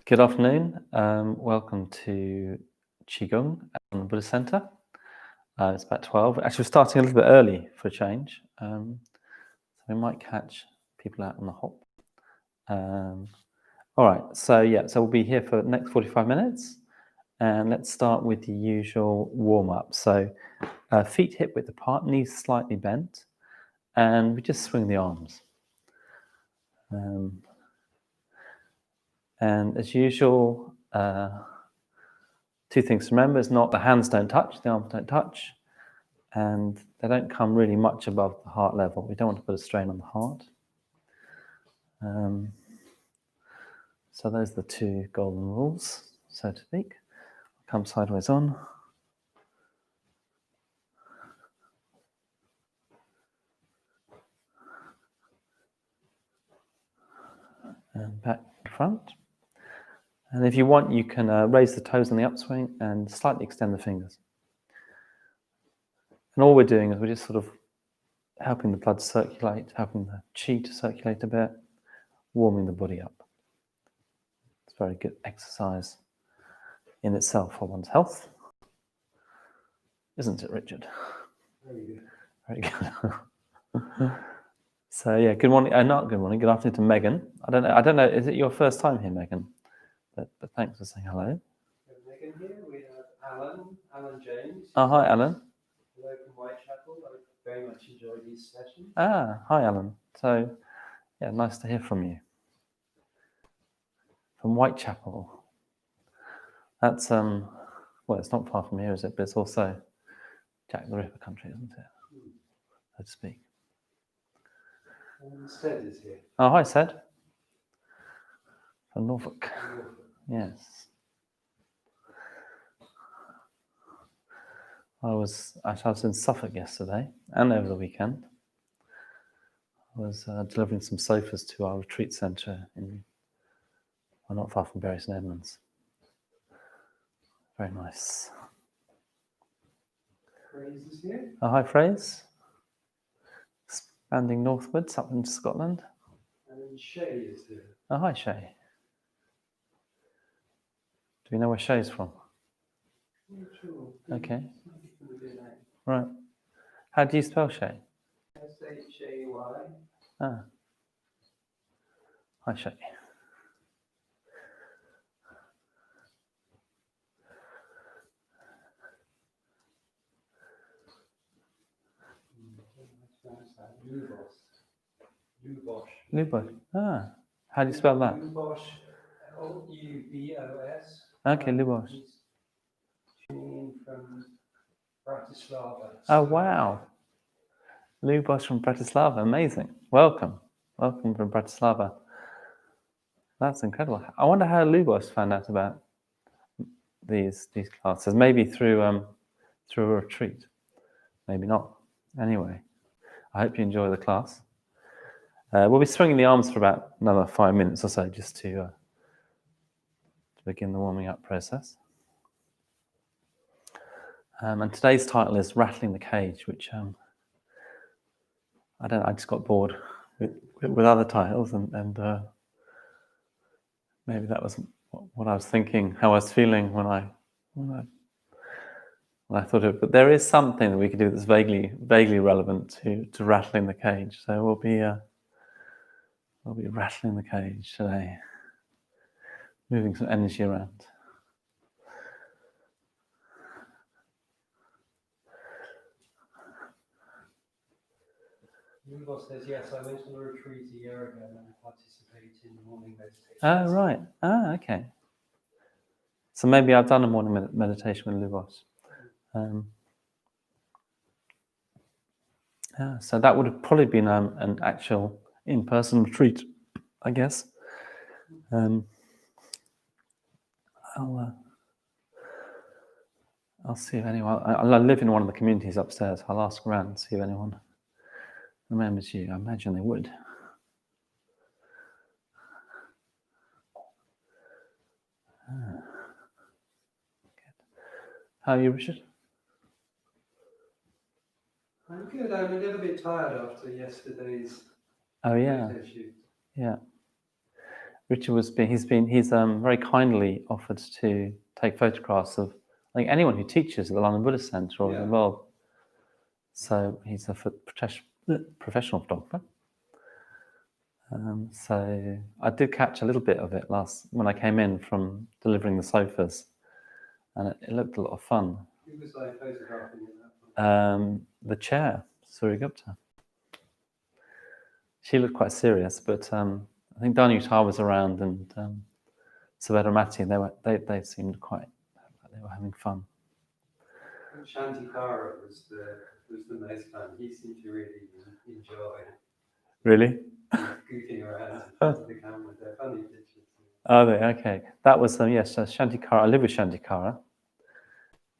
Good afternoon. Welcome to Qigong at the Buddhist Center. It's about 12. Actually, we're starting a little bit early for a change. So we might catch people out on the hop. All right. So we'll be here for the next 45 minutes. And let's start with the usual warm-up. So feet hip width apart, knees slightly bent. And we just swing the arms. And as usual, two things to remember is not the hands don't touch, the arms don't touch, and they don't come really much above the heart level. We don't want to put a strain on the heart. So those are the two golden rules, so to speak. Come sideways on. And back in front. And if you want, you can raise the toes on the upswing and slightly extend the fingers. And all we're doing is we're just sort of helping the blood circulate, helping the chi to circulate a bit, warming the body up. It's a very good exercise in itself for one's health. Isn't it, Richard? Very good. Very good. So yeah, good morning. Not good morning. Good afternoon to Megan. I don't know. Is it your first time here, Megan? But thanks for saying hello. Megan here. We have Alan James. Oh, hi, Alan. Hello from Whitechapel. I very much enjoyed these sessions. Hi, Alan. So yeah, nice to hear from you. From Whitechapel. That's well, it's not far from here, is it? But it's also Jack the Ripper country, isn't it? So to speak. Sed is here. Oh, hi, Sed. From Norfolk. Yes. I was in Suffolk yesterday and over the weekend. I was delivering some sofas to our retreat centre not far from Bury St Edmunds. Very nice. Fraser is here. Oh, hi, Fraser. Expanding northwards up into Scotland. And Shay is here. Oh, hi, Shay. Do we know where Shay's from? Not sure. Okay. Right. How do you spell Shay? S-H-A-Y. Ah. Hi, Shay. Lubos. Ah. How do you spell that? Lubos. L-U-B-O-S. Okay, Lubos. He's tuning in from Bratislava. Oh, wow. Lubos from Bratislava. Amazing. Welcome. Welcome from Bratislava. That's incredible. I wonder how Lubos found out about these classes. Maybe through a retreat. Maybe not. Anyway, I hope you enjoy the class. We'll be swinging the arms for about another 5 minutes or so, just to begin the warming up process. And today's title is Rattling the Cage, which I just got bored with other titles, and maybe that was what I was thinking, how I was feeling when I thought of it. But there is something that we could do that's vaguely relevant to rattling the cage. So we'll be rattling the cage today, moving some energy around. Lubos says, yes, I went on a retreat a year ago and participated in the morning meditation. Oh, right. Ah, okay. So maybe I've done a morning meditation with Lubos. So that would have probably been an actual in-person retreat, I guess. I'll see if anyone. I live in one of the communities upstairs. I'll ask around and see if anyone remembers you. I imagine they would. Good. How are you, Richard? I'm good. I'm a little bit tired after yesterday's Oh, yeah. photo shoot. Yeah. Richard he's very kindly offered to take photographs of anyone who teaches at the London Buddhist Centre or in the world. So he's a professional photographer. So I did catch a little bit of it when I came in from delivering the sofas, and it looked a lot of fun. Who was I photographing in that one? The chair, Suri Gupta. She looked quite serious, but I think Danu Tar was around and Subedra Mati, and they seemed quite like they were having fun. Shantikara was the most fun. He seemed to really enjoy. Really? Goofing around in front of the camera. They're funny pictures. Oh, okay. That was yes, Shantikara. I live with Shantikara.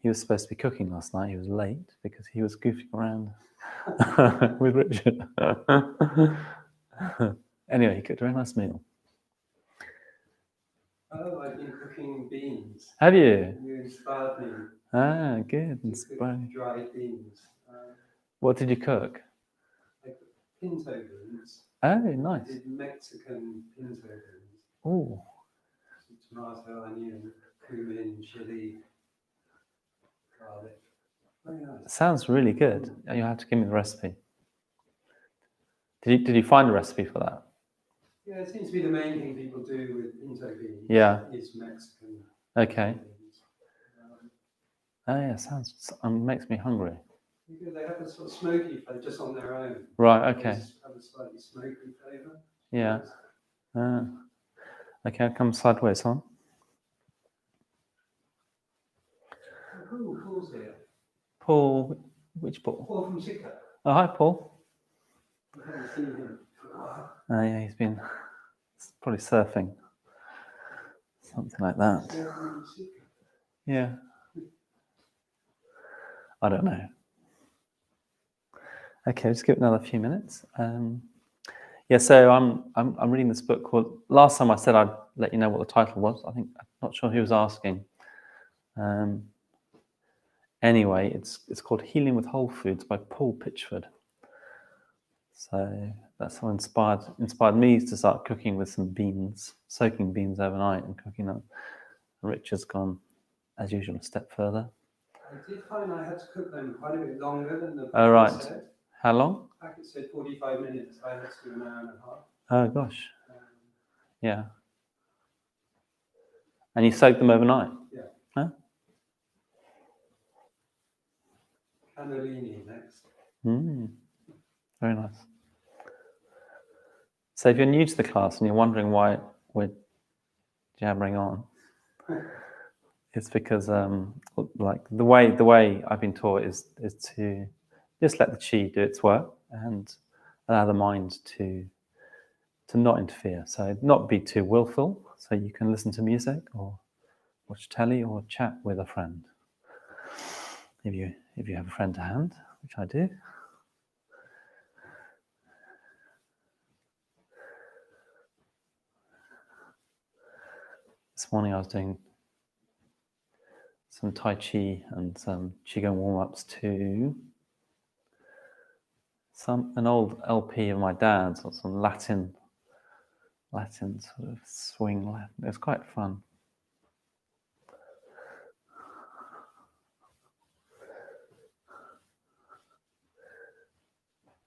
He was supposed to be cooking last night. He was late because he was goofing around with Richard. Anyway, he cooked a very nice meal. Oh, I've been cooking beans. Have you? You inspired me. Ah, good. Inspiring. Dried beans. What did you cook? I cooked pinto beans. Oh, nice. I did Mexican pinto beans. Oh. Tomato, onion, cumin, chili, garlic. Very nice. Sounds really good. You have to give me the recipe. Did you find a recipe for that? Yeah, it seems to be the main thing people do with pinto beans. Yeah. Is Mexican. Okay. Beans. Oh yeah, sounds makes me hungry. Because they have a sort of smoky flavour just on their own. Right. Okay. They have a slightly smoky flavour. Yeah. Okay, I'll come sideways on. Oh, Paul's here. Paul, which Paul? Paul from Sika. Oh, hi, Paul. I haven't seen him for a while. Yeah, he's been probably surfing, something like that. Surfing in Sika. Yeah. I don't know. Okay, just give it another few minutes. Yeah, so I'm reading this book called. Last time I said I'd let you know what the title was. I'm not sure who was asking. Anyway, it's called Healing with Whole Foods by Paul Pitchford. So that's what inspired me to start cooking with some beans, soaking beans overnight and cooking them. Richard's gone, as usual, a step further. I did find I had to cook them quite a bit longer than the Oh, right. said. How long? The packet said 45 minutes. I had to do an hour and a half. Oh, gosh. Yeah. And you soaked them overnight? Yeah. Huh? Cannellini next. Very nice. So if you're new to the class and you're wondering why we're jabbering on, it's because like the way I've been taught is to just let the chi do its work and allow the mind to not interfere. So not be too willful. So you can listen to music or watch telly or chat with a friend. If you have a friend to hand, which I do. This morning I was doing some Tai Chi and some Qigong warm-ups to an old LP of my dad's, or some Latin sort of swing Latin. It was quite fun.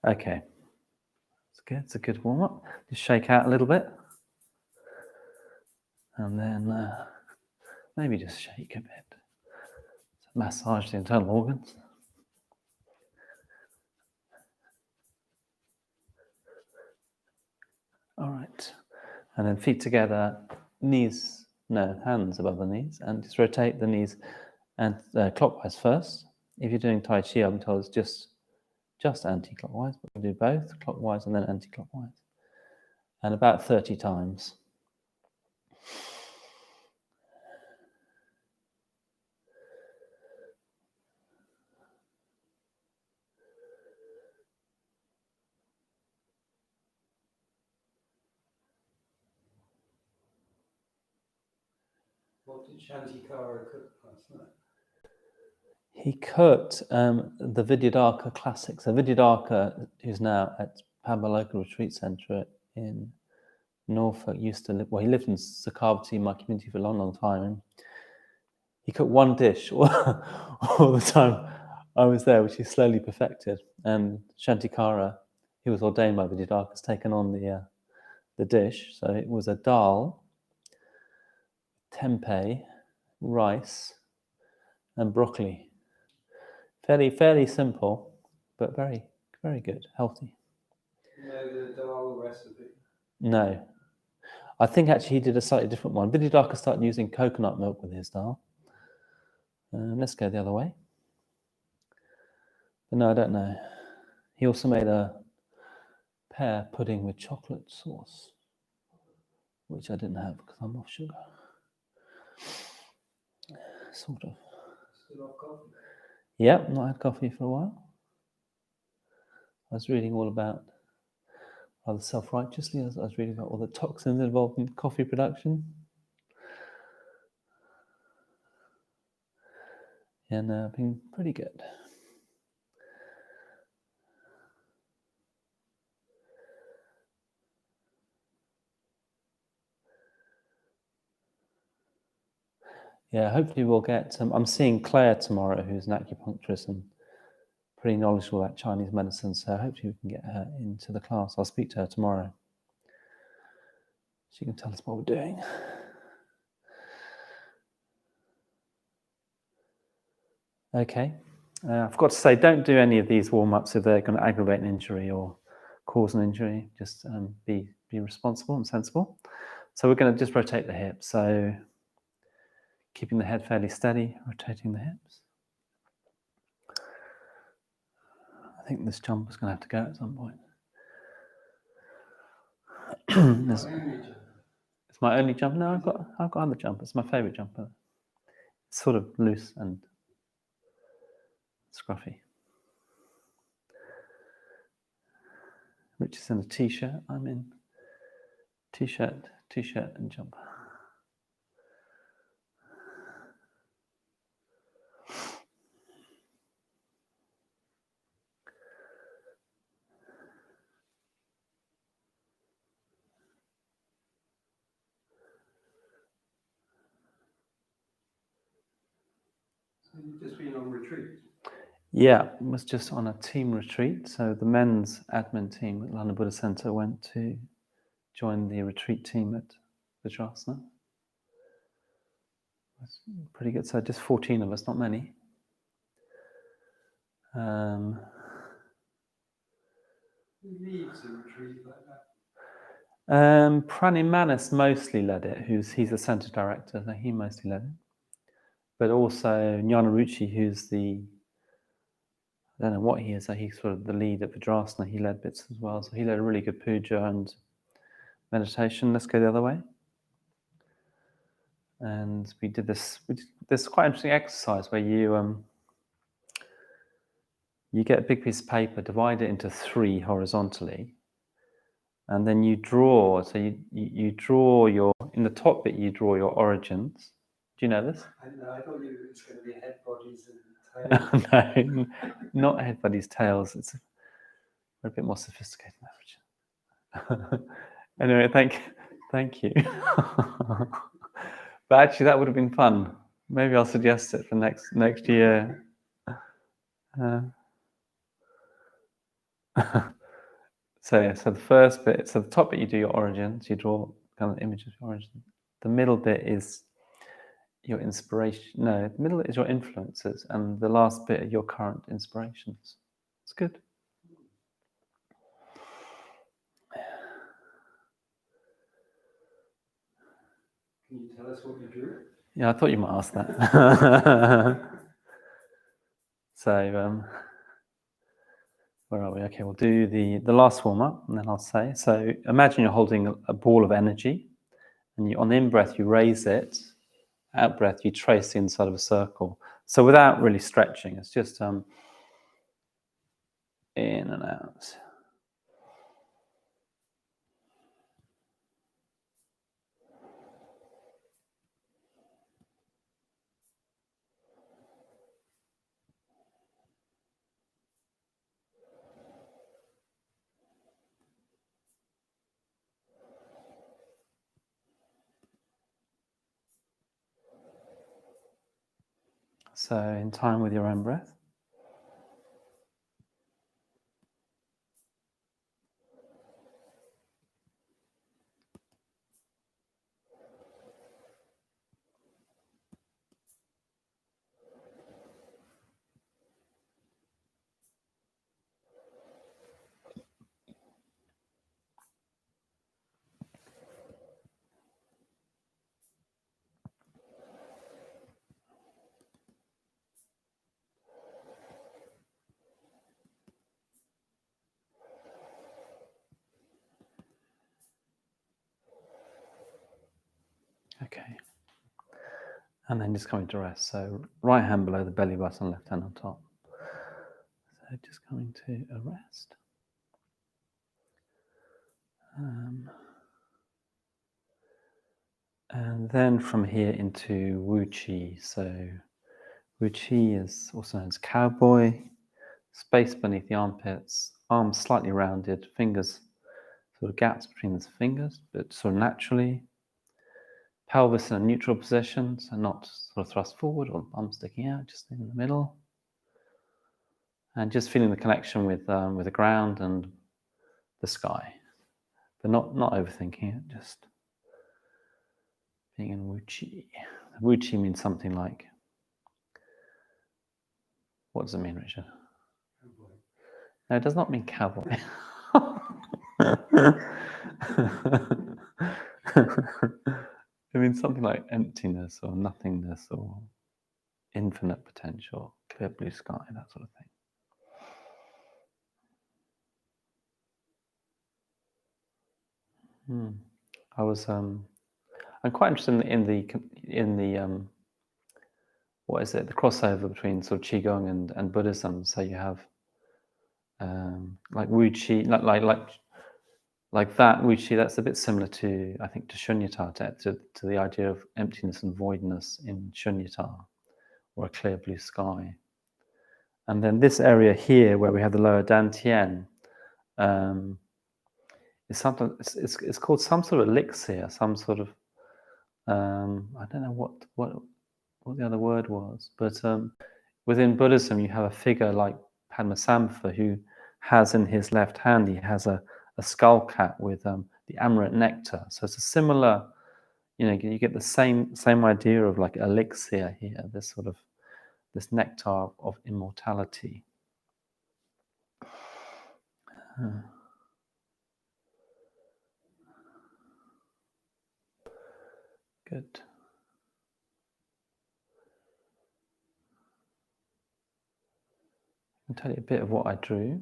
Okay, it's good. It's a good warm-up. Just shake out a little bit, and then maybe just shake a bit. Massage the internal organs. All right, and then feet together, hands above the knees, and just rotate the knees and clockwise first. If you're doing Tai Chi, I'm told it's just anti-clockwise, but we'll do both, clockwise and then anti-clockwise, and about 30 times. What did Shantikara cook last night? He cooked the Vidyadhaka classics. So Vidyadhaka, who's now at Pambaloka Retreat Centre in Norfolk used to live. Well, he lived in Sakabati, my community, for a long, long time. And he cooked one dish all the time I was there, which he slowly perfected. And Shantikara, he was ordained by Vidyadhara, has taken on the dish. So it was a dal, tempeh, rice, and broccoli. Fairly simple, but very, very good, healthy. You know the dal recipe? No. I think actually he did a slightly different one. Vidyadhara started using coconut milk with his dal. Let's go the other way. But no, I don't know. He also made a pear pudding with chocolate sauce, which I didn't have because I'm off sugar. Sort of. Still off coffee? Yep, not had coffee for a while. I was reading all about, rather self-righteously, I was reading about all the toxins involved in coffee production. And been pretty good. Yeah, hopefully we'll get. I'm seeing Claire tomorrow, who's an acupuncturist and pretty knowledgeable about Chinese medicine. So hopefully we can get her into the class. I'll speak to her tomorrow. She can tell us what we're doing. Okay. I forgot to say, don't do any of these warm-ups if they're going to aggravate an injury or cause an injury. Just be responsible and sensible. So we're going to just rotate the hips. So keeping the head fairly steady, rotating the hips. I think this jumper's going to have to go at some point. It's my only jumper. No, I've got other jumpers. It's my favourite jumper. It's sort of loose and scruffy. Rich is in a t-shirt. I'm in t-shirt, and jumper. So you've just been on retreat? Yeah, it was just on a team retreat. So the men's admin team at London Buddha Centre went to join the retreat team at Vajrasana. That's pretty good. So just 14 of us, not many. Who leads a retreat like that? Pranimanis mostly led it. He's the centre director, so he mostly led it. But also Jnanaruchi, who's the, I don't know what he is, so he's sort of the lead at Vajrasana. He led bits as well. So he led a really good puja and meditation. Let's go the other way. And we did this quite interesting exercise where you get a big piece of paper, divide it into 3 horizontally, and then you draw. So you draw in the top bit, you draw your origins. Do you know this? I thought it was going to be head, bodies, and No, tails. not head, bodies, tails. It's a bit more sophisticated than average. Anyway, thank you. But actually, that would have been fun. Maybe I'll suggest it for next year. So the first bit, so the top bit you do your origins, you draw kind of the image of your origin. The middle bit is your inspiration. No, the middle is your influences, and the last bit are your current inspirations. It's good. Can you tell us what you drew? Yeah, I thought you might ask that. So, where are we? Okay, we'll do the last warm-up, and then I'll say. So imagine you're holding a ball of energy, and on the in-breath, you raise it. Out-breath, you trace the inside of a circle. So without really stretching, it's just in and out. So in time with your own breath. Okay. And then just coming to rest. So right hand below the belly button, left hand on top. So just coming to a rest. And then from here into Wu Chi. So Wu Chi is also known as cowboy. Space beneath the armpits, arms slightly rounded, fingers sort of gaps between the fingers, but sort of naturally. Pelvis in a neutral position, so not sort of thrust forward or bum sticking out, just in the middle. And just feeling the connection with the ground and the sky, but not overthinking it, just being in Wu Chi. Wu Chi means something like, what does it mean, Richard? Cowboy. No, it does not mean cowboy. It means something like emptiness or nothingness or infinite potential, clear blue sky, that sort of thing. I was I'm quite interested in the what is it, the crossover between sort of qigong and Buddhism. So you have like Wu Chi, like that Wu Chi. That's a bit similar to, I think, to Shunyata, to the idea of emptiness and voidness in Shunyata, or a clear blue sky. And then this area here, where we have the lower Dantian, is something. It's called some sort of elixir, some sort of I don't know what the other word was, but within Buddhism, you have a figure like Padmasambhava who has in his left hand, he has a skull cap with the amaranth nectar. So it's a similar, you get the same idea of like elixir here, this nectar of immortality. Good. I'll tell you a bit of what I drew.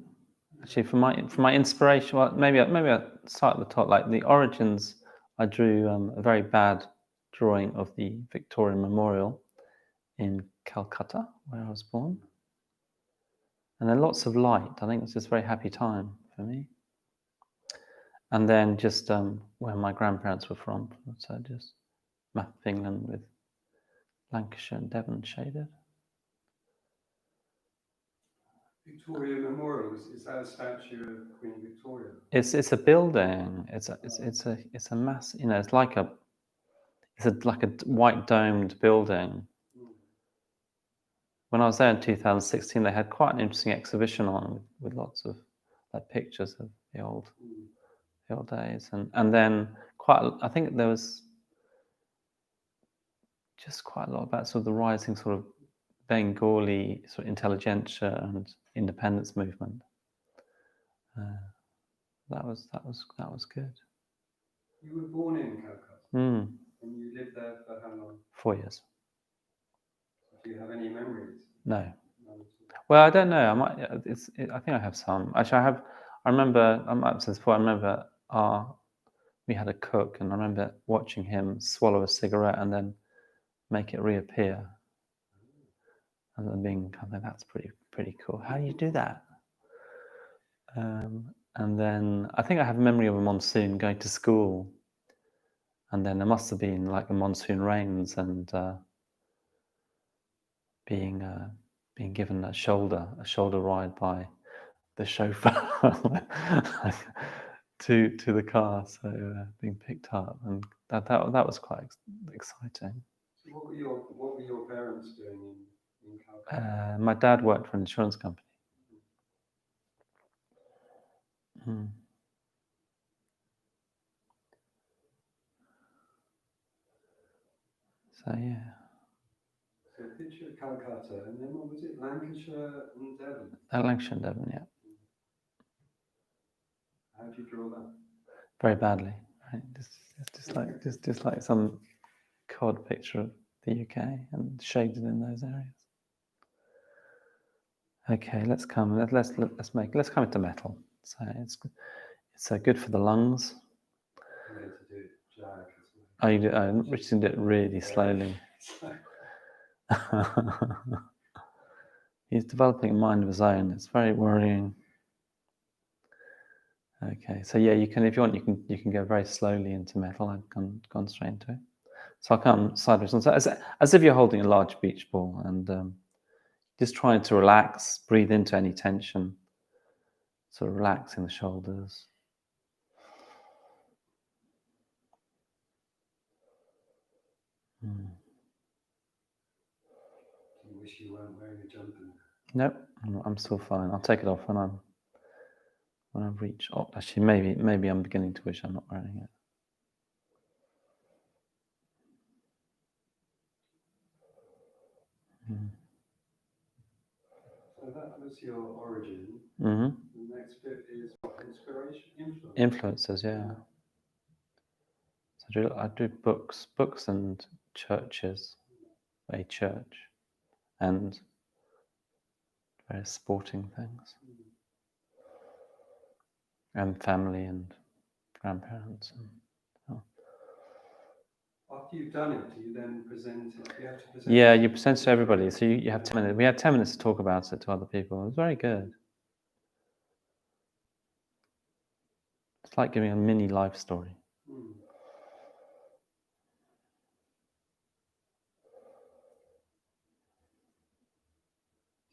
Actually, for my inspiration, well, maybe I start at the top. Like the origins, I drew a very bad drawing of the Victoria Memorial in Calcutta, where I was born, and then lots of light. I think it was just a very happy time for me. And then just where my grandparents were from, so just map of England with Lancashire and Devon shaded. Victoria Memorial, is that a statue of Queen Victoria? It's a building. It's a mass. It's like a white domed building. When I was there in 2016, they had quite an interesting exhibition on with lots of like pictures of the old days, and then I think there was just quite a lot about sort of the rising sort of Bengali sort of intelligentsia and independence movement. That was good. You were born in Calcutta, and you lived there for how long? 4 years. Do you have any memories? No. Well, I don't know. I might. I think I have some. Actually, I have. I remember. I might have said this before. I remember we had a cook, and I remember watching him swallow a cigarette and then make it reappear, and then being kind of like, that's pretty cool. How do you do that? And then I think I have a memory of a monsoon going to school, and then there must have been like the monsoon rains and being given a shoulder ride by the chauffeur to the car, so being picked up, and that was quite exciting. So what were your parents doing in My dad worked for an insurance company. Mm. So yeah, So picture Calcutta, and then what was it? Lancashire and Devon. Lancashire and Devon, yeah, How do you draw that? very badly. Right? Just like some cod picture of the UK and shaded in those areas. Okay, let's come into metal. So it's good for the lungs. I'm going to do it jag as well. Oh, you did, Richard did it really slowly. He's developing a mind of his own. It's very worrying. Okay, so yeah, you can, if you want, you can go very slowly into metal. I've gone straight into it. So I'll come sideways, as if you're holding a large beach ball, and just trying to relax, breathe into any tension, sort of relaxing the shoulders. Mm. Do you wish you weren't wearing a jumper? Nope, I'm still fine. I'll take it off when I reach. Oh, actually, maybe I'm beginning to wish I'm not wearing it. Mm. So that was your origin. Mm-hmm. The next bit is what? Inspiration? Influence? Influences, yeah. So I do books and churches, a church, and various sporting things, and family and grandparents. After you've done it, do you then present it? Do you have to present Yeah, it? you present to everybody. So you have 10 minutes. We had 10 minutes to talk about it to other people. It was very good. It's like giving a mini life story. Hmm.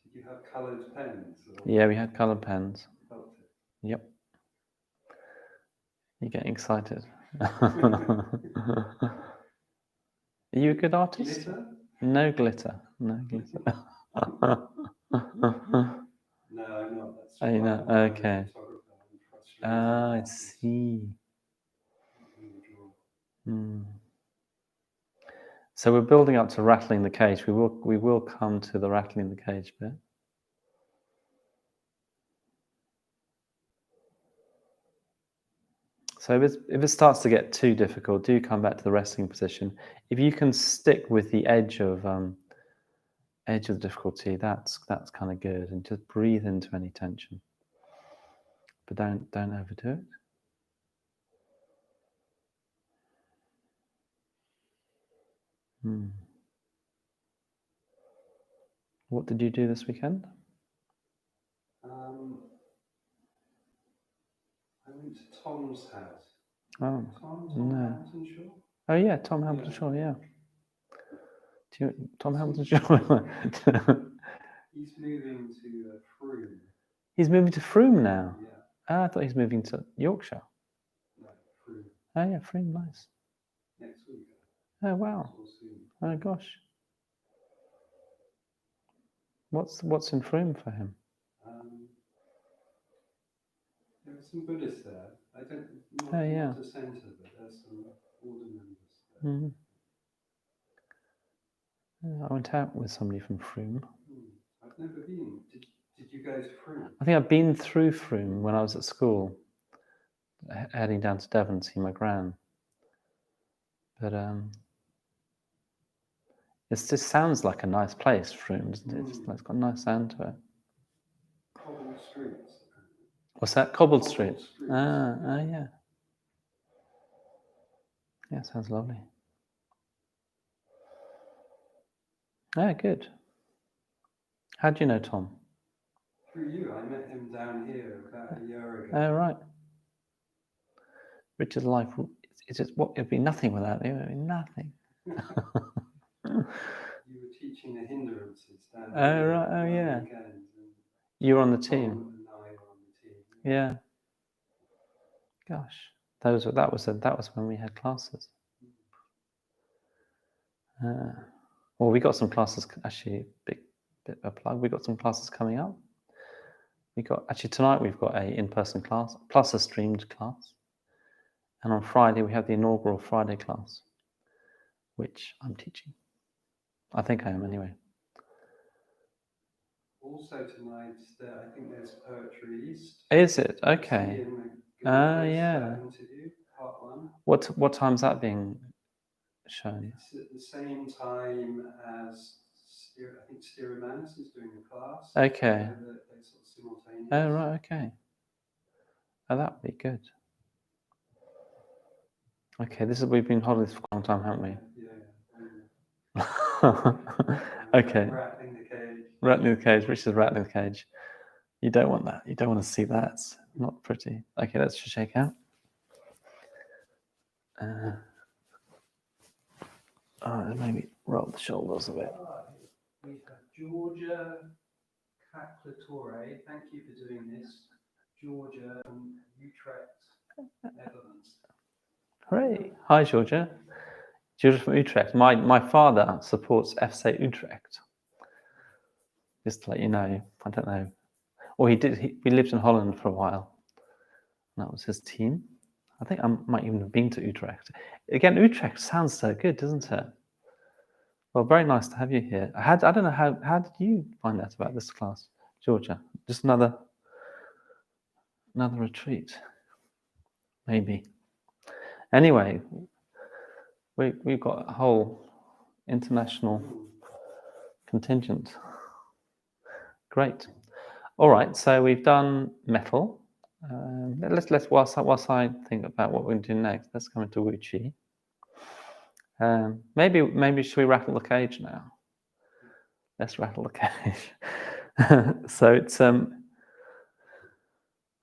Did you have coloured pens? Yeah, we had coloured pens. Felt it? Yep. You're getting excited. Are you a good artist? Glitter? No glitter. No glitter. No, I'm not. That's Oh, you're why not? I'm a Okay. photographer. I'm frustrated. Ah, I artist. see. Can't really draw. Mm. So we're building up to rattling the cage. We will come to the rattling the cage bit. So if it starts to get too difficult, do come back to the resting position. If you can stick with the edge of the difficulty, that's kind of good, and just breathe into any tension, but don't overdo it. Hmm. What did you do this weekend? I went to Tom's house. Oh, Tom no. Hamilton Shaw? Oh yeah, Tom Hamilton Yeah. Shaw. Yeah. Tom Hamilton Shaw. He's moving to Frome. He's moving to Frome now. Yeah. Ah, I thought he's moving to Yorkshire. No, Frome. Oh yeah, Frome, nice. Next week. Oh wow. Or soon. Oh gosh. What's in Frome for him? There are some Buddhists there. Not a centre, but there's some order members there. Mm. Yeah, I went out with somebody from Frome. I've never been. Did you go to Frome? I think I've been through Frome when I was at school, heading down to Devon to see my gran. But it just sounds like a nice place, Frome, doesn't it? It's got a nice sound to it. Cobbled streets. What's that? Cobbled Street. Streets. Ah, yeah. Yeah, sounds lovely. Ah, good. How do you know Tom? Through you. I met him down here about a year ago. Oh, right. Richard's life, it'd be nothing without him. It'd be nothing. You were teaching the hindrances down Oh, here. right. Oh, on yeah. weekends, and You were on the Tom team. and I were on the team. Yeah. Gosh, that was when we had classes. Well, we got some classes actually bit of a plug. We've got some classes coming up. Actually tonight we've got a in-person class plus a streamed class. And on Friday we have the inaugural Friday class, which I'm teaching. I think I am anyway. Also tonight, I think there's Poetry East. Is it? Okay. Yeah. Interview, part 1. What time's that being shown? It's at the same time as I think Stereomanus is doing a class. Okay. They're sort of simultaneous. Oh right, okay. Oh, that would be good. Okay, we've been holding this for a long time, haven't we? Yeah. Okay. Rattling the cage. Rattling the cage. Richard's rattling the cage. You don't want that. You don't want to see that. It's not pretty. Okay, let's just shake out. Maybe roll the shoulders a bit. We have Georgia Kaklatore. Thank you for doing this. Georgia and Utrecht, Netherlands. Hooray. Hi, Georgia. Georgia from Utrecht. My father supports FC Utrecht. Just to let you know. I don't know. Or he did. We lived in Holland for a while. That was his team. I think I might even have been to Utrecht. Again, Utrecht sounds so good, doesn't it? Well, very nice to have you here. I don't know how did you find out about this class, Georgia? Just another retreat, maybe. Anyway, we've got a whole international contingent. Great. All right, so we've done metal. Let's whilst I think about what we're going to do next, let's come into Wu Chi. Maybe should we rattle the cage now? Let's rattle the cage. So it's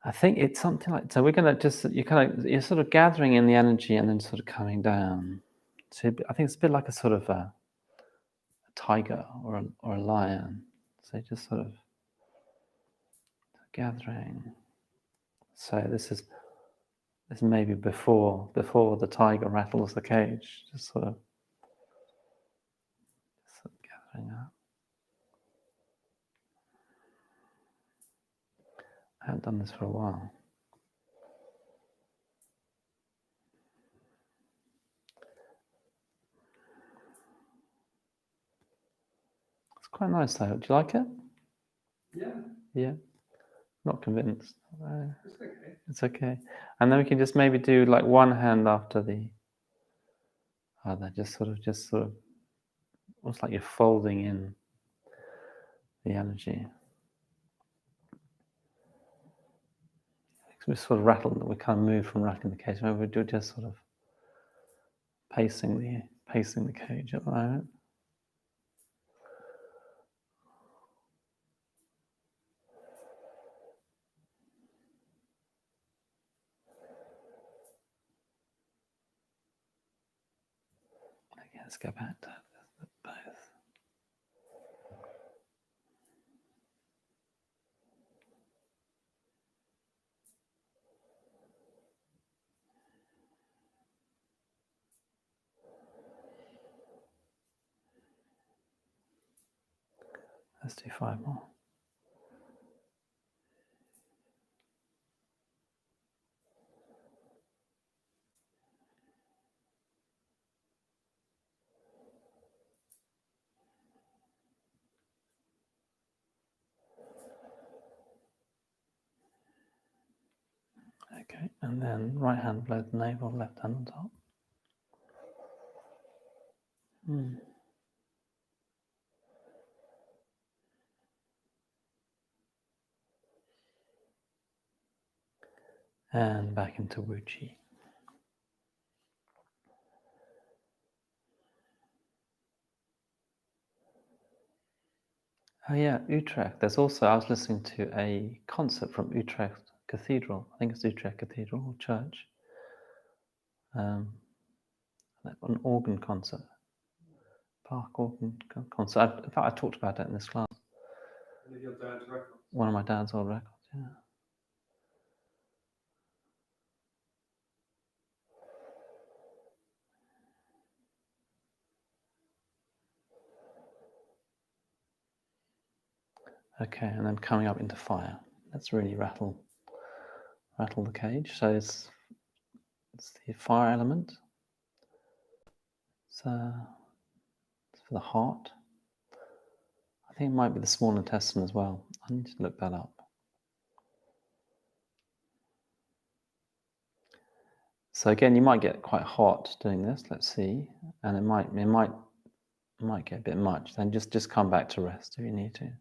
I think it's something like, so we're going to you're sort of gathering in the energy and then sort of coming down. So I think it's a bit like a sort of a tiger or a lion. So just sort of gathering. So this is maybe before the tiger rattles the cage. Just sort of gathering up. I haven't done this for a while. It's quite nice though. Do you like it? Yeah. Yeah. Not convinced. It's okay. It's okay. And then we can just maybe do like one hand after the other. Just sort of almost like you're folding in the energy. We sort of rattle, we kind of move from rattling the cage. Maybe we do just sort of pacing the cage at the moment. Okay, let's go back to both. Let's do 5 more. Okay, and then right hand below the navel, left hand on top. And back into Wu Chi. Oh yeah, Utrecht. There's also, I was listening to a concert from Utrecht Cathedral. I think it's Utrecht Cathedral or Church. An organ concert. Park organ concert. In fact, I talked about it in this class. One of your dad's records. One of my dad's old records, yeah. Okay, and then coming up into fire. Let's really rattle the cage. So it's the fire element. So it's for the heart. I think it might be the small intestine as well. I need to look that up. So again, you might get quite hot doing this. Let's see, and it might get a bit much. Then just come back to rest if you need to.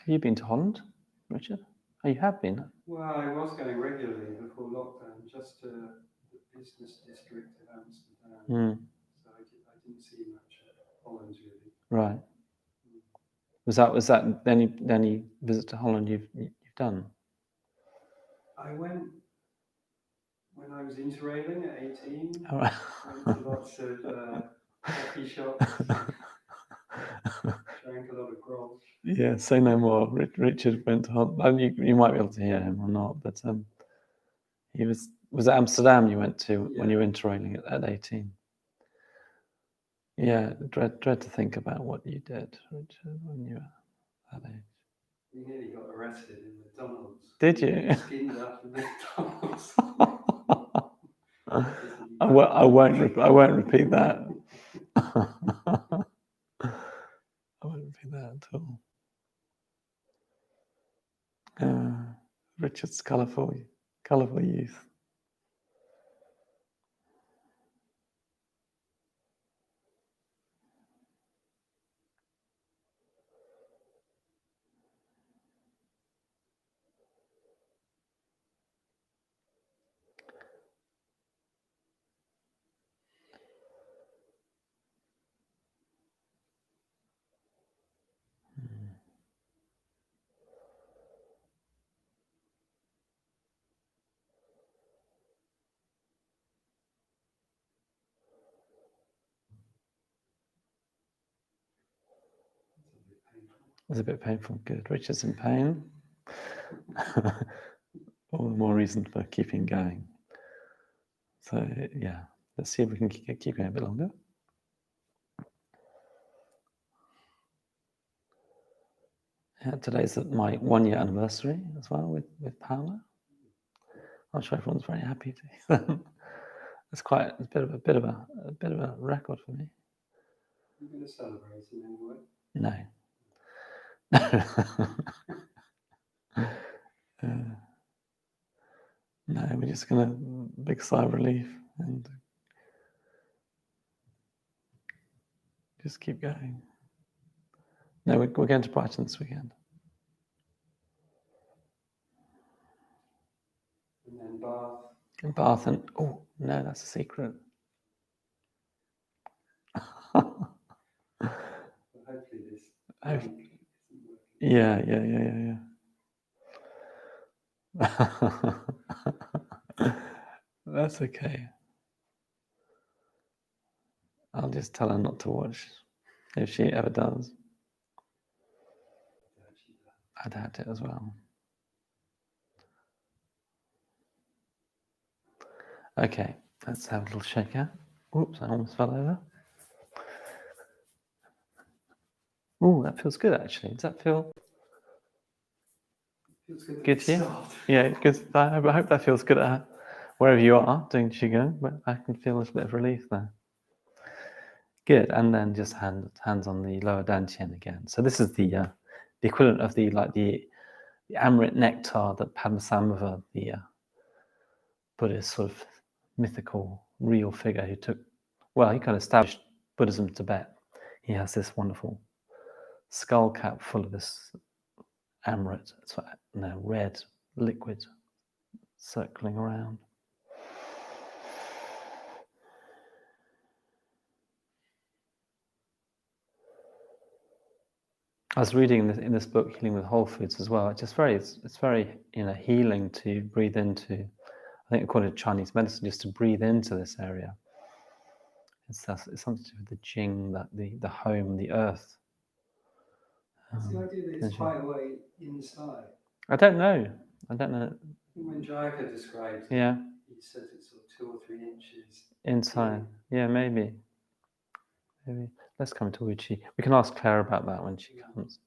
Have you been to Holland, Richard? Oh, you have been. Well, I was going regularly before lockdown, just to the business district of Amsterdam. So I didn't see much of Holland really. Right. Was that the only visit to Holland you've done? I went when I was interrailing at 18. Oh, right. Went to lots of coffee shops. Drank a lot of grog. Yeah, say no more. Richard went to Holland. You might be able to hear him or not, but he was it Amsterdam you went to when you were interrailing at 18? Yeah, dread to think about what you did, Richard, when you were that age. We nearly got arrested in McDonald's. Did you? Skinned up in McDonald's. I won't repeat that. I won't repeat that at all. Richard's colourful youth. It's a bit painful. Good. Richard's in pain. All the more reason for keeping going. So yeah, let's see if we can keep going a bit longer. Yeah, today's my 1 year anniversary as well with Paola. I'm sure everyone's very happy to. It's quite a bit of a record for me. You're going to celebrate in any way? No. No, we're just going to big sigh of relief and just keep going. No, we're going to Brighton this weekend. And then Bath. And Bath and oh no, that's a secret. Hopefully this. Yeah. That's okay. I'll just tell her not to watch if she ever does. I doubt it as well. Okay, let's have a little shaker. Oops, I almost fell over. Oh, that feels good actually. Does that feel good to you? Yeah, because I hope that feels good at wherever you are doing Qigong, but I can feel a little bit of relief there. Good, and then just hands on the lower dantian again. So this is the equivalent of the Amrit nectar that Padmasambhava, the Buddhist sort of mythical real figure who he kind of established Buddhism in Tibet. He has this wonderful skull cap full of this Amrit, red liquid circling around. I was reading in this book, Healing with Whole Foods, as well. It's very healing to breathe into. I think according to Chinese medicine, just to breathe into this area. It's something to do with the Jing, that the home, the earth. It's the idea that it's quite a way inside. I don't know. When Jayaka describes it, yeah, he says it's sort of 2 or 3 inches inside. in. Yeah, maybe. let's come to Uchi. We can ask Claire about that when she comes.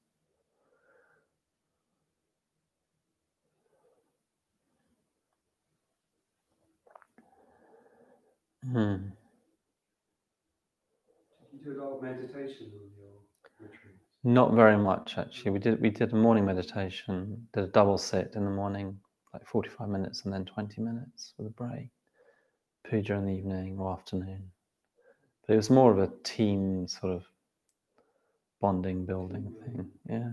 You do a lot of meditation on your retreats? Not very much, actually. We did a morning meditation, did a double sit in the morning, like 45 minutes and then 20 minutes with a break. Puja in the evening or afternoon. But it was more of a team sort of bonding, building thing. Yeah.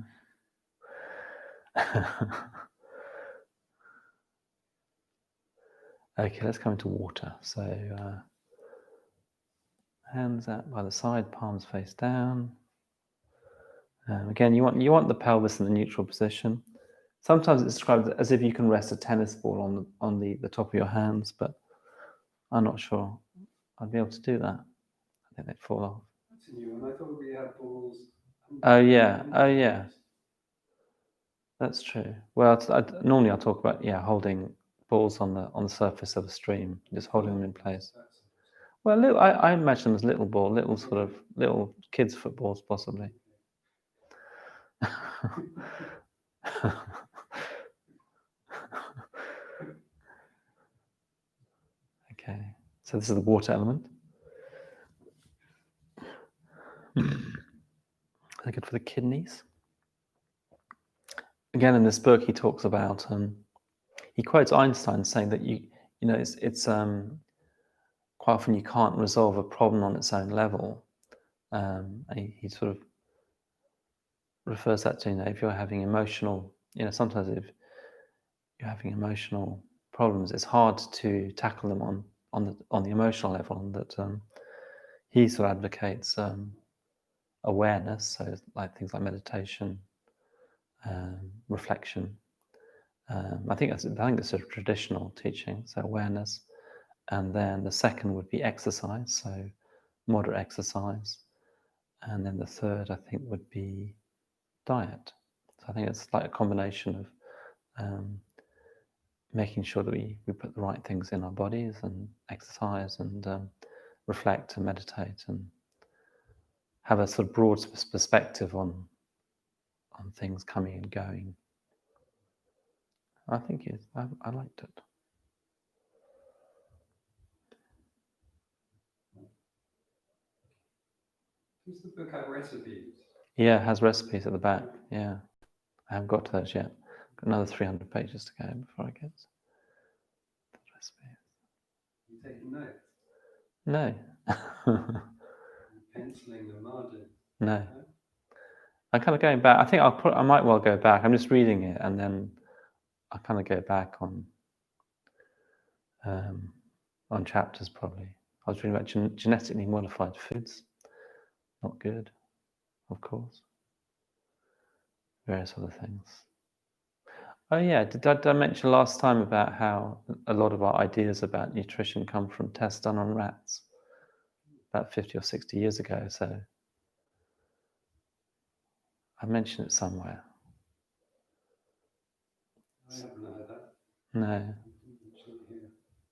Okay, let's come into water. So hands out by the side, palms face down. Again, you want the pelvis in the neutral position. Sometimes it's described as if you can rest a tennis ball on the top of your hands, but I'm not sure I'd be able to do that. I think they'd fall off. That's a new one. I thought we had balls. Oh yeah. That's true. Well, normally I talk about holding balls on the surface of a stream, just holding them in place. Well, I imagine them as little sort of little kids' footballs, possibly. Okay, so this is the water element. Good for the kidneys. Again, in this book, he talks about. He quotes Einstein saying that it's quite often you can't resolve a problem on its own level. And he sort of refers that to if you're having emotional. Sometimes if you're having emotional problems, it's hard to tackle them on the emotional level, and that he sort of advocates awareness, so like things like meditation, reflection. I think it's a traditional teaching, so awareness, and then the second would be exercise, so moderate exercise, and then the third I think would be diet. So I think it's like a combination of making sure that we put the right things in our bodies and exercise and reflect and meditate and have a sort of broad perspective on things coming and going. I think I liked it. Does the book have recipes? Yeah, it has recipes at the back. Yeah, I haven't got to those yet. Got another 300 pages to go before I get to the recipes. You taking notes? No. Penciling the margin? No. I'm kind of going back. I think I might well go back. I'm just reading it, and then I'll kind of go back on chapters probably. I was reading about genetically modified foods. Not good, of course. Various other things. Oh yeah, did I mention last time about how a lot of our ideas about nutrition come from tests done on rats about 50 or 60 years ago? So I mentioned it somewhere. I haven't heard that. No.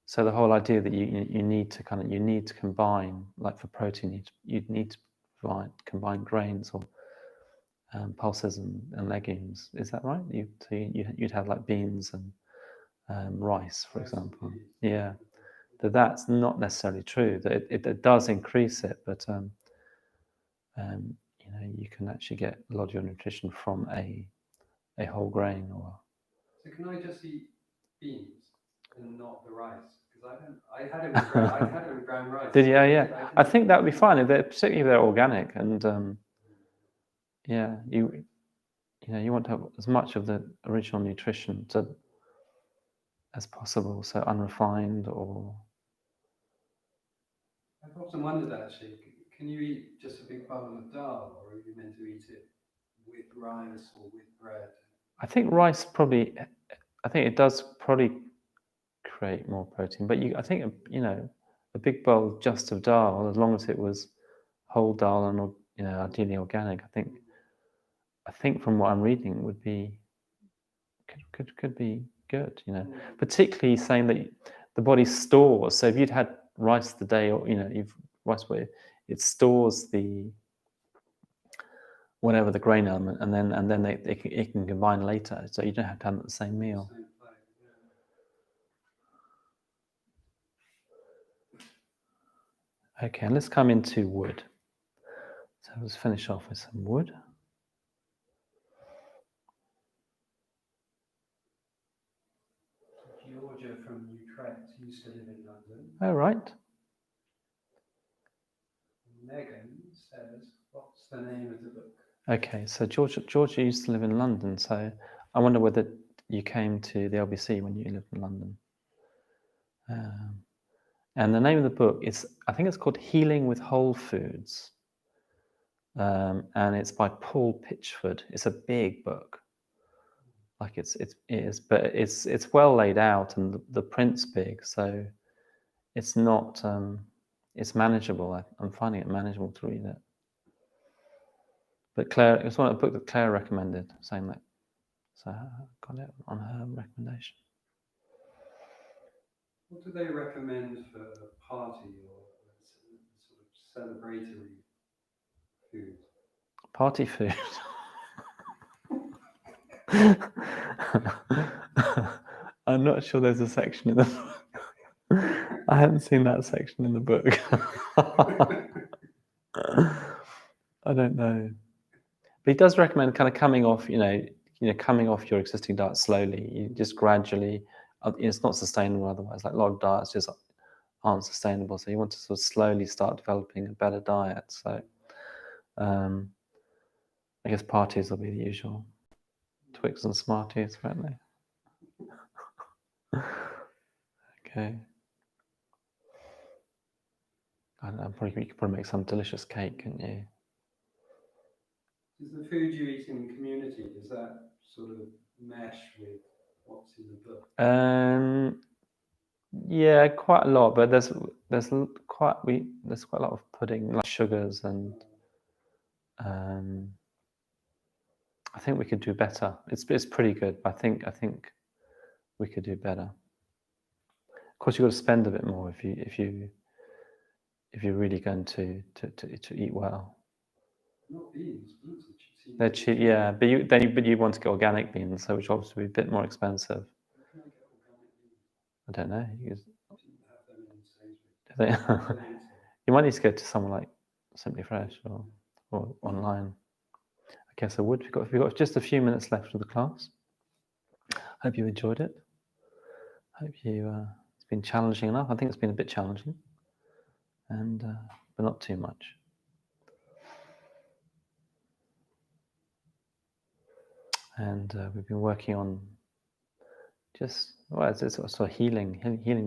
So the whole idea that you need to combine, like for protein, you need to combine grains or pulses and legumes. Is that right? You'd have like beans and rice, for example. Yeah, that's not necessarily true. That it does increase it, but you can actually get a lot of your nutrition from a whole grain or. So can I just eat beans and not the rice? Because I had it with brown rice. Did you? Yeah. I think that would be fine, particularly if they're organic and yeah, you want to have as much of the original nutrition as possible, so unrefined or. I've often wondered actually, can you eat just a big bowl of dal, or are you meant to eat it with rice or with bread? I think rice probably. I think it does probably create more protein, but I think a big bowl just of dal, as long as it was whole dal and ideally organic, I think from what I'm reading would be could be good. Particularly saying that the body stores. So if you'd had rice the day, or you've rice, it stores the whatever the grain element, and then it can combine later, so you don't have to have it at the same meal. Same plate, yeah. Okay, and let's come into wood. So let's finish off with some wood. Georgia from Utrecht used to live in London. Oh, right. Megan says, what's the name of the book? Okay, so Georgia used to live in London, so I wonder whether you came to the LBC when you lived in London. And the name of the book is, I think it's called Healing with Whole Foods. And it's by Paul Pitchford. It's a big book. Like it is, but it's well laid out, and the print's big, so it's not it's manageable. I'm finding it manageable to read it. But Claire, it was a book that Claire recommended, saying that, so I got it on her recommendation. What do they recommend for a party or sort of celebratory food? Party food. I'm not sure there's a section in the book. I haven't seen that section in the book. I don't know. But he does recommend kind of coming off, coming off your existing diet slowly. You just gradually, it's not sustainable otherwise. Like a lot of diets just aren't sustainable. So you want to sort of slowly start developing a better diet. So I guess parties will be the usual. Twix and Smarties, apparently. Okay. I don't know, you could probably make some delicious cake, couldn't you? Does the food you eat in community, does that sort of mesh with what's in the book? Yeah, quite a lot, but there's quite a lot of pudding, like sugars, and I think we could do better. It's pretty good, but I think we could do better. Of course, you've got to spend a bit more if you're really going to eat well. Not beans, beans are cheap. They're cheap, yeah, but you want to get organic beans, so which obviously would be a bit more expensive. Where can I get organic beans? I don't know. You Didn't have them in Sainsbury's. they, you might need to go to somewhere like Simply Fresh or online. Okay, so we've got just a few minutes left of the class. Hope you enjoyed it. Hope it's been challenging enough. I think it's been a bit challenging, and but not too much. And we've been working on just it's sort of healing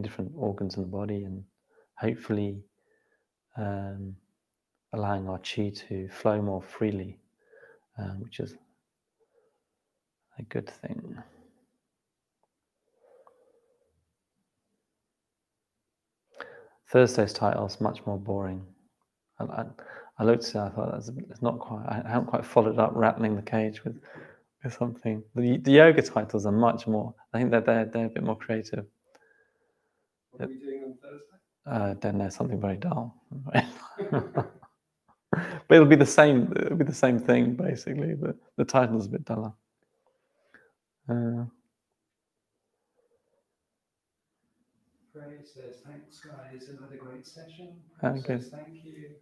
different organs in the body, and hopefully allowing our chi to flow more freely, which is a good thing. Thursday's title is much more boring. I looked at it, I thought it's not quite. I haven't quite followed up rattling the cage with something. The yoga titles are much more. I think that they're a bit more creative. What are we doing on Thursday? I don't know, something very dull. But it'll be the same. It'll be the same thing basically. But the title is a bit duller. Ray says, thanks guys, another great session. Okay. Says, thank you.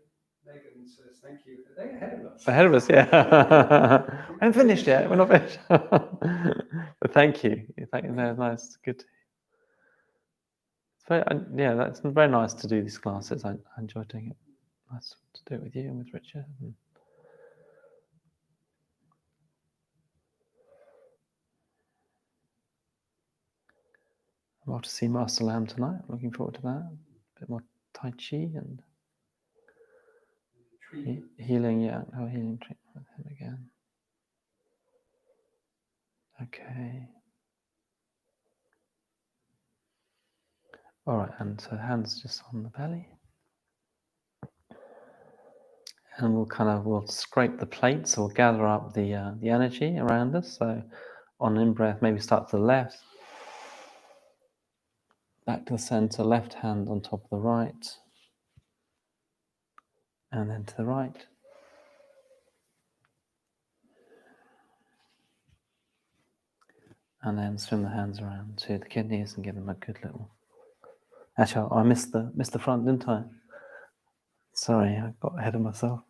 Megan says, thank you. Are they ahead of us? Ahead of us, yeah. I haven't finished yet. We're not finished. But thank you. That's nice. Good. It's very, that's very nice to do these classes. I enjoy doing it. Nice to do it with you and with Richard. I'm off to see Master Lamb tonight. Looking forward to that. A bit more Tai Chi and healing. Yeah, healing treatment with him again. Okay. All right, and so hands just on the belly. And we'll scrape the plate, so we'll gather up the energy around us. So on in-breath, maybe start to the left, back to the center, left hand on top of the right, and then to the right, And then swim the hands around to the kidneys and give them a good little. Actually, I missed the front, didn't I? Sorry, I got ahead of myself.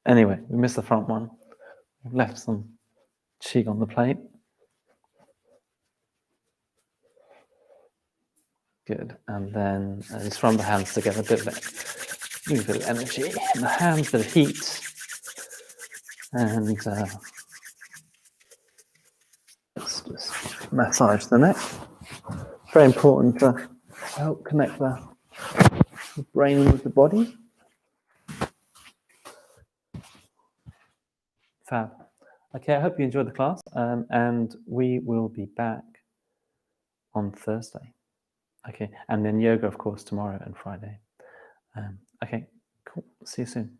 Anyway, we missed the front one. We've left some qi on the plate. Good. And then just run the hands together, give a bit of energy in the hands, bit of heat. And let's just massage the neck. Very important to help connect the brain with the body. Fab. Okay, I hope you enjoyed the class, and we will be back on Thursday. Okay, and then yoga, of course, tomorrow and Friday. Okay, cool. See you soon.